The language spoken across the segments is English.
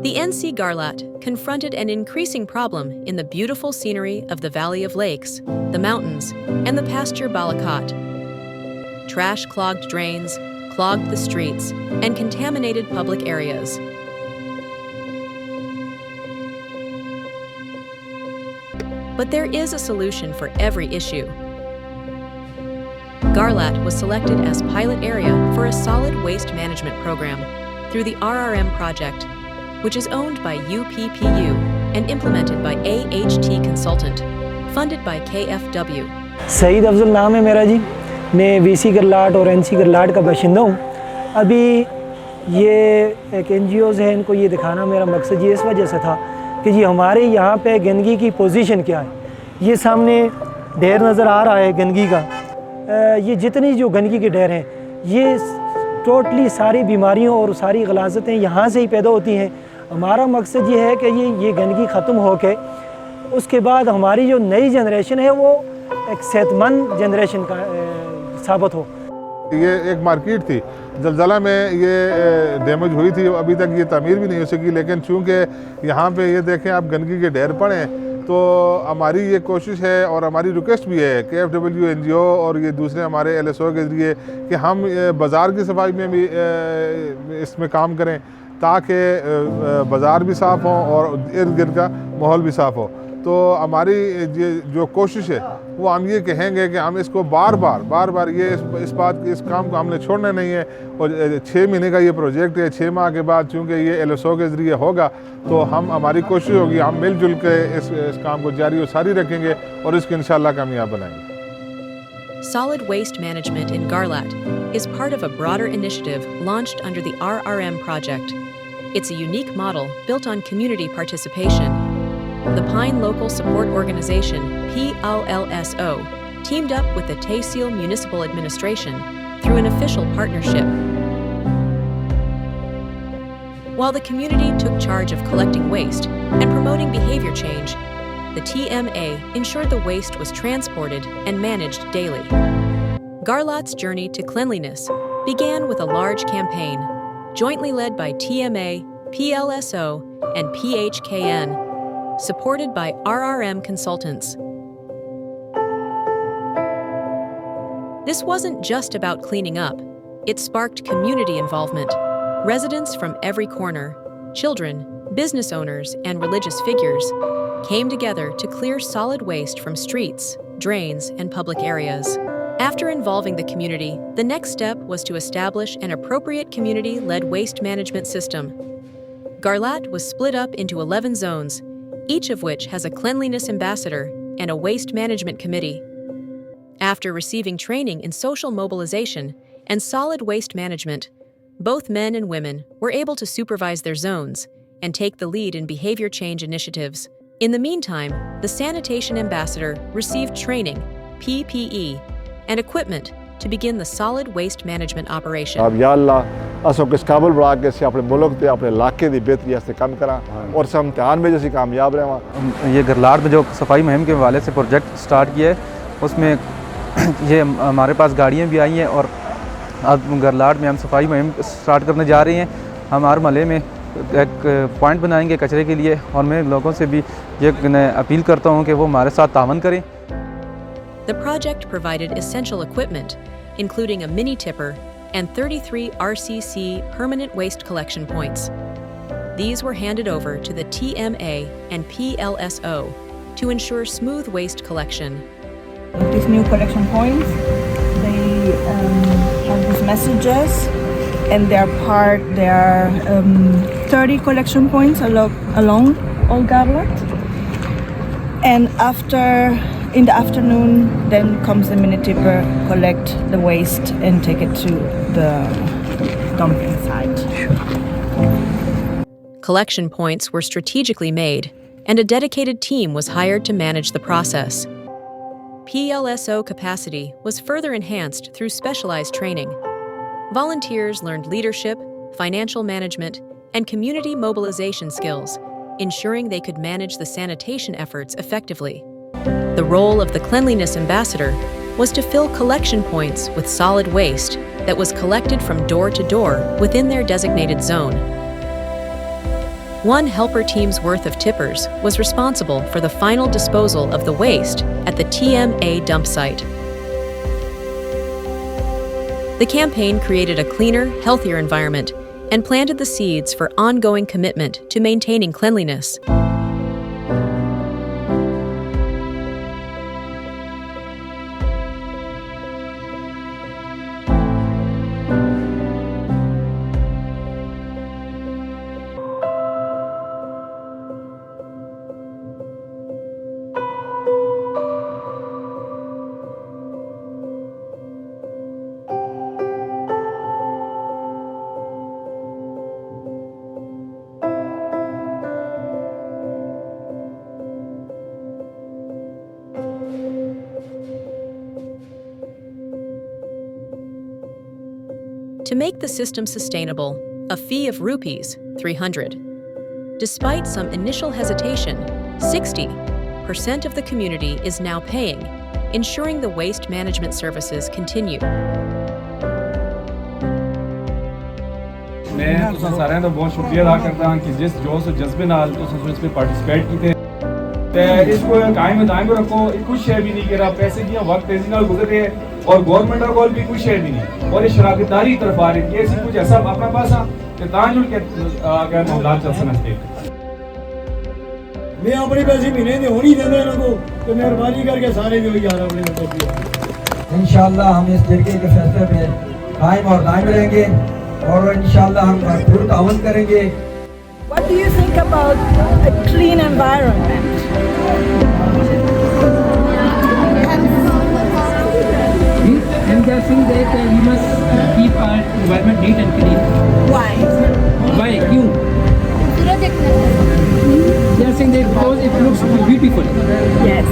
The NC Garlat confronted an increasing problem in the beautiful scenery of the Valley of Lakes, the mountains, and the pasture Balakat. Trash clogged drains, clogged the streets, and contaminated public areas. But there is a solution for every issue. Garlat was selected as pilot area for a solid waste management program through the RRM project, which is owned by UPPU and implemented by AHT Consultant, funded by KFW. Saeed Afzal नाम है मेरा जी। मैं VC गरलाट और NC गरलाट का बाशिंदा हूँ। अभी ये एक NGOs है, इनको ये दिखाना मेरा मकसद ये इस वजह से था कि जी हमारे यहाँ पे गंदगी की पोजीशन क्या है। ये सामने ढेर नज़र आ रहा है गंदगी का। ये जितनी जो गंदगी के ढेर हैं, ये टोटली सारी बीमारियों और सारी गलाजतें यहाँ से ही पैदा होती हैं। हमारा मकसद ये है कि ये गंदगी ख़त्म हो के उसके बाद हमारी जो नई जनरेशन है वो एक सेहतमंद जनरेशन का साबित हो। ये एक मार्केट थी, जलजला में ये डैमेज हुई थी, अभी तक ये तामीर भी नहीं हो सकी। लेकिन चूँकि यहाँ पे ये देखें आप गंदगी के ढेर पड़े हैं, तो हमारी ये कोशिश है और हमारी रिक्वेस्ट भी है KFW NGO और ये दूसरे हमारे LSO के ज़रिए कि हम बाज़ार की सफाई में भी इसमें काम करें ताकि बाज़ार भी साफ़ हो और इर्द गिर्द का माहौल भी साफ़ हो। तो हमारी ये जो कोशिश है वो हम ये कहेंगे कि हम इसको बार बार ये इस काम को हमने छोड़ना नहीं है। और 6 महीने का ये प्रोजेक्ट है, 6 माह के बाद चूँकि ये LSO के ज़रिए होगा तो हमारी कोशिश होगी हम मिलजुल के इस काम को जारी और सारी रखेंगे और इसको इंशाल्लाह कामयाब बनाएंगे। Solid waste management in Garlat is part of a broader initiative launched under the RRM project. It's a unique model built on community participation. The Pine Local Support Organization, PLLSO, teamed up with the Tehsil Municipal Administration through an official partnership. While the community took charge of collecting waste and promoting behavior change, the TMA ensured the waste was transported and managed daily. Garlat's journey to cleanliness began with a large campaign, jointly led by TMA, PLSO, and PHKN, supported by RRM consultants. This wasn't just about cleaning up, it sparked community involvement. Residents from every corner, children, business owners, and religious figures came together to clear solid waste from streets, drains, and public areas. After involving the community, the next step was to establish an appropriate community-led waste management system. Garlat was split up into 11 zones, each of which has a cleanliness ambassador and a waste management committee. After receiving training in social mobilization and solid waste management, both men and women were able to supervise their zones and take the lead in behavior change initiatives. In the meantime, the sanitation ambassador received training, PPE, and equipment to begin the solid waste management operation. अब या अल्लाह असो किस काबिल बड़ा के से अपने मुल्क ते अपने इलाके दी बेहतरी से काम करा और सब इम्तिहान में जैसे कामयाब रहे। ये गरलाट में जो सफाई मुहिम के हवाले से प्रोजेक्ट स्टार्ट किया है, उसमें ये हमारे पास गाड़ियाँ भी आई हैं और अब गरलाट में हम सफाई मुहिम स्टार्ट करने जा रहे हैं। हम हर महल्ले में एक पॉइंट बनाएंगे कचरे के लिए और मैं लोगों से भी ये अपील करता हूँ कि वो हमारे साथ तावन करें। The project provided essential equipment, including a mini tipper and 33 RCC permanent waste collection points. These were handed over to the TMA and PLSO to ensure smooth waste collection. These new collection points, they have these messages, and there are 30 collection points along all Garlat. And in the afternoon, then comes the mini tipper, collect the waste and take it to the dumping site. Collection points were strategically made, and a dedicated team was hired to manage the process. PLSO capacity was further enhanced through specialized training. Volunteers learned leadership, financial management, and community mobilization skills, ensuring they could manage the sanitation efforts effectively. The role of the cleanliness ambassador was to fill collection points with solid waste that was collected from door to door within their designated zone. One helper team's worth of tippers was responsible for the final disposal of the waste at the TMA dump site. The campaign created a cleaner, healthier environment and planted the seeds for ongoing commitment to maintaining cleanliness. To make the system sustainable, a fee of rupees 300. Despite some initial hesitation, 60% of the community is now paying, ensuring the waste management services continue. मैं तुसां सारेयां दा बहुत शुक्रिया अदा करदा हां कि जिस जोश और जज्बे नाल तुसां इस पे पार्टिसिपेट कीते ते इसको कायम दायम रखो। कुछ शे भी नहीं करा, पैसे की वक्त तेजी नाल गुजर रहे हैं और गवर्नमेंट का कोल भी कुछ शे भी नहीं और ये शराकतदारी तरफ आ रही है कि कुछ ऐसा अपना पास कि ताजुल के अगर मामला चल सकते। मैं अपने पैसे महीने दे होनी देना इन्हां को तो मेहरबानी करके सारे जो यार अपने मतलब इंशाल्लाह हम इस जरिए के फैसले पे कायम और दायम रहेंगे और इंशाल्लाह हम भरपूर ताउन करेंगे। What do you think about a clean environment? I'm guessing that we must keep our environment neat and clean. Why? Why? You? They are saying that because it looks beautiful. Yes.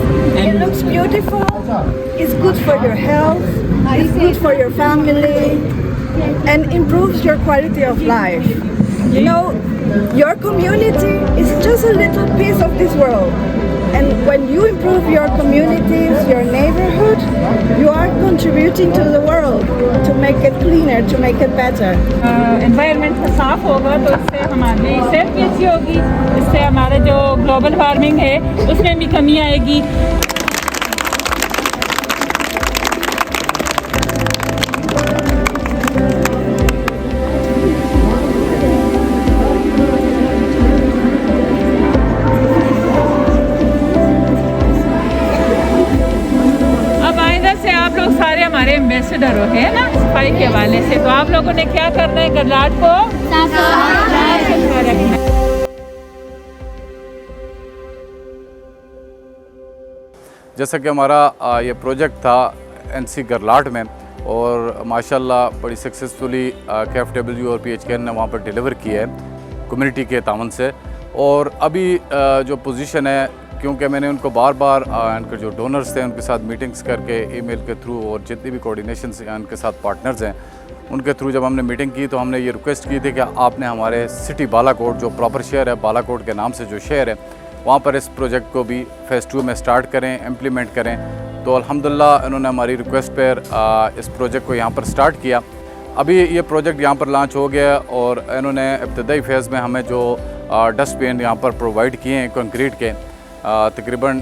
It looks beautiful. It's good for your health. It's good for your family, and improves your quality of life. You know, your community is just a little piece of this world. And when you improve your communities, your neighborhood, you are contributing to the world to make it cleaner, to make it better. Environment साफ होगा तो इससे हमारी सेहत भी अच्छी होगी, इससे हमारे जो ग्लोबल वार्मिंग है उसमें भी कमी आएगी। हमारे एम्बेसडर है ना सफाई के हवाले से, तो आप लोगों ने क्या करना है, गरलाट को साफ रखना। जैसा कि हमारा ये प्रोजेक्ट था एनसी गरलाट में और माशाल्लाह बड़ी सक्सेसफुली KFW और PHKN ने वहाँ पर डिलीवर किया है कम्युनिटी के तावन से। और अभी जो पोजीशन है, क्योंकि मैंने उनको बार बार इनके जो डोनर्स थे उनके साथ मीटिंग्स करके ईमेल के थ्रू और जितनी भी कोऑर्डिनेशंस उनके साथ पार्टनर्स हैं उनके थ्रू जब हमने मीटिंग की तो हमने ये रिक्वेस्ट की थी कि आपने हमारे सिटी बालाकोट जो प्रॉपर शहर है, बालाकोट के नाम से जो शहर है, वहाँ पर इस प्रोजेक्ट को भी फ़ेज़ 2 में स्टार्ट करें, इम्प्लीमेंट करें। तो अल्हम्दुलिल्लाह इन्होंने हमारी रिक्वेस्ट पर इस प्रोजेक्ट को यहाँ पर स्टार्ट किया। अभी ये प्रोजेक्ट यहाँ पर लॉन्च हो गया और इन्होंने इब्तदाई फ़ेज़ में हमें जो डस्टबिन यहाँ पर प्रोवाइड किए हैं कंक्रीट के, तकरीबन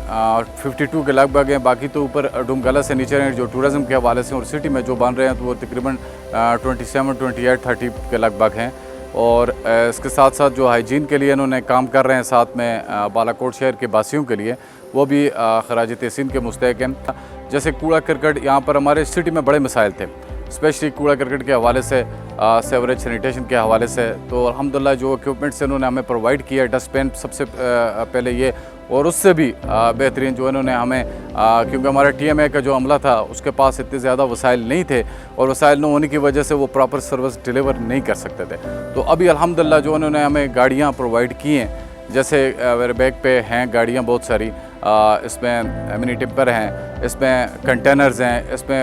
52 के लगभग हैं। बाकी तो ऊपर डुमगला से नीचे हैं जो टूरिज़म के हवाले से, और सिटी में जो बन रहे हैं तो वो तकरीबन 27, 28, 30 के लगभग हैं। और इसके साथ साथ जो हाइजीन के लिए इन्होंने काम कर रहे हैं साथ में बालाकोट शहर के बासियों के लिए, वो भी खराज तहसीन के मुस्तहक हैं। जैसे कूड़ा करकट, यहाँ पर हमारे सिटी में बड़े मसाइल थे, स्पेशली कूड़ा करकट के हवाले से, सेवरेज सैनिटेशन के हवाले से। तो अल्हम्दुलिल्लाह जो इक्विपमेंट्स इन्होंने हमें प्रोवाइड किया, डस्टबिन सबसे पहले ये, और उससे भी बेहतरीन जो इन्होंने हमें, क्योंकि हमारा TMA का जो अमला था उसके पास इतने ज़्यादा वसाइल नहीं थे और वसाइल न होने की वजह से वो प्रॉपर सर्विस डिलीवर नहीं कर सकते थे। तो अभी अल्हम्दुलिल्लाह जो इन्होंने हमें गाड़ियाँ प्रोवाइड की हैं, जैसे मेरे बैग पे हैं गाड़ियाँ बहुत सारी, इसमें मिनी टिप्पर हैं, इसमें कंटेनर्स हैं, इसमें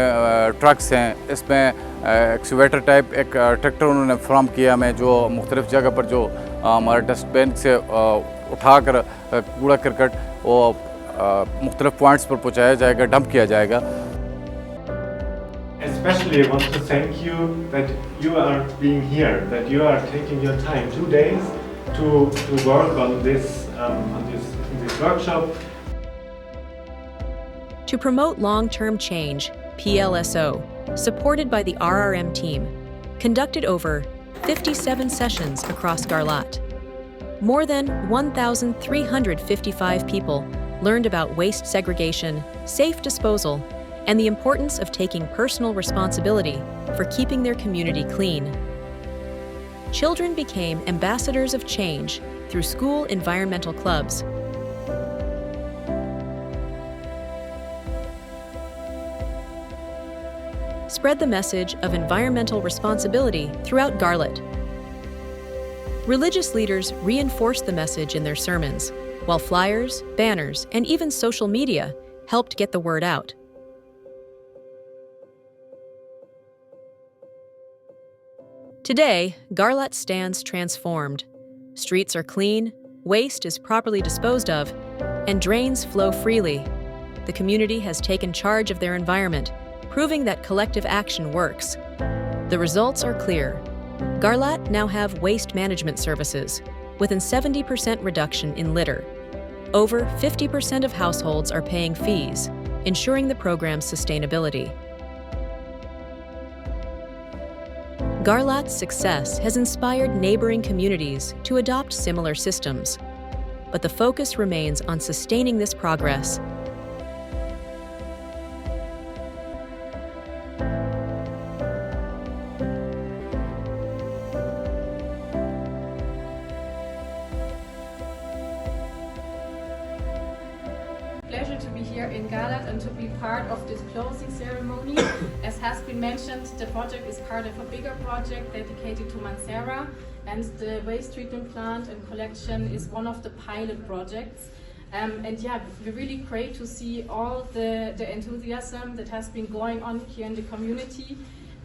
ट्रक्स हैं, इसमें एक्सवेटर टाइप एक ट्रैक्टर उन्होंने फ्राहम किया हमें, जो मुख्तलिफ़ जगह पर जो हमारे डस्टबिन से उठाकर कूड़ा करकट वो मुख्तलिफ़ पॉइंट्स पर पहुँचाया जाएगा, डंप किया जाएगा। Especially I want to thank you that you are being here, that you are taking your time 2 days to work on this workshop. To promote long-term change, PLSO, supported by the RRM team, conducted over 57 sessions across Garlat. More than 1,355 people learned about waste segregation, safe disposal, and the importance of taking personal responsibility for keeping their community clean. Children became ambassadors of change through school environmental clubs. Spread the message of environmental responsibility throughout Garlat. Religious leaders reinforced the message in their sermons, while flyers, banners, and even social media helped get the word out. Today, Garlat stands transformed. Streets are clean, waste is properly disposed of, and drains flow freely. The community has taken charge of their environment, proving that collective action works. The results are clear. Garlat now have waste management services, with a 70% reduction in litter. Over 50% of households are paying fees, ensuring the program's sustainability. Garlat's success has inspired neighboring communities to adopt similar systems, but the focus remains on sustaining this progress. Pleasure to be here in Garlat and to be part of this closing ceremony. As has been mentioned, the project is part of a bigger project dedicated to Mansehra, and the waste treatment plant and collection is one of the pilot projects. And yeah, we're really great to see all the enthusiasm that has been going on here in the community.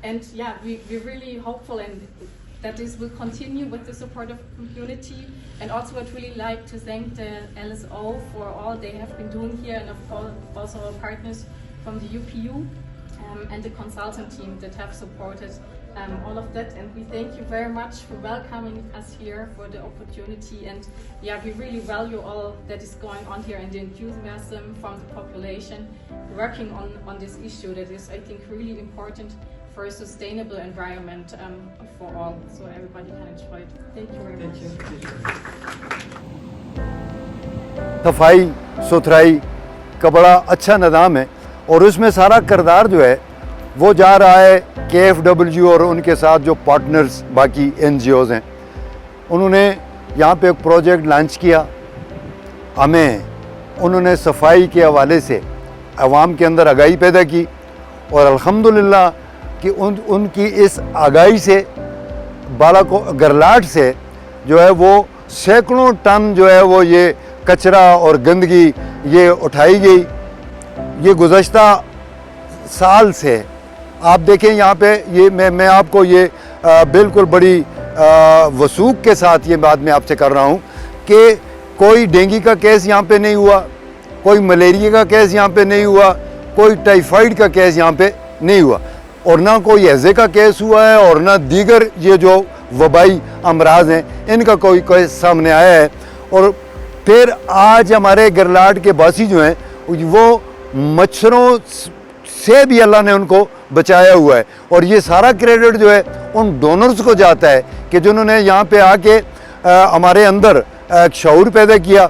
And yeah, we're really hopeful and that this will continue with the support of the community. And also I'd really like to thank the LSO for all they have been doing here, and of course also our partners from the UPU and the consultant team that have supported all of that. And we thank you very much for welcoming us here, for the opportunity. And yeah, we really value all that is going on here and the enthusiasm from the population working on this issue that is, I think, really important for a sustainable environment for all, so everybody can enjoy it. Thank you very much. सफाई सुथराई का बड़ा अच्छा निज़ाम है और उसमें सारा किरदार जो है वो जा रहा है KFW और उनके साथ जो पार्टनर्स बाकी NGOs हैं। उन्होंने यहाँ पे एक प्रोजेक्ट लॉन्च किया। हमें उन्होंने सफाई के हवाले से अवाम के अंदर आगाही पैदा की और अल्हम्दुलिल्लाह कि उनकी इस आगाही से गरलाट से जो है वो सैकड़ों टन जो है वो ये कचरा और गंदगी ये उठाई गई। ये गुज़श्ता साल से आप देखें यहाँ पे ये मैं आपको ये बिल्कुल बड़ी वसूख के साथ ये बात मैं आपसे कर रहा हूँ कि कोई डेंगू का केस यहाँ पे नहीं हुआ, कोई मलेरिया का केस यहाँ पे नहीं हुआ, कोई टाइफाइड का केस यहाँ पे नहीं हुआ और ना कोई हैज़े का केस हुआ है और ना दीगर ये जो वबाई अमराज हैं इनका कोई केस सामने आया है। और फिर आज हमारे गरलाट के बासी जो हैं वो मच्छरों से भी अल्लाह ने उनको बचाया हुआ है और ये सारा क्रेडिट जो है उन डोनर्स को जाता है कि जिन्होंने यहाँ पे आके हमारे अंदर एक शऊर पैदा किया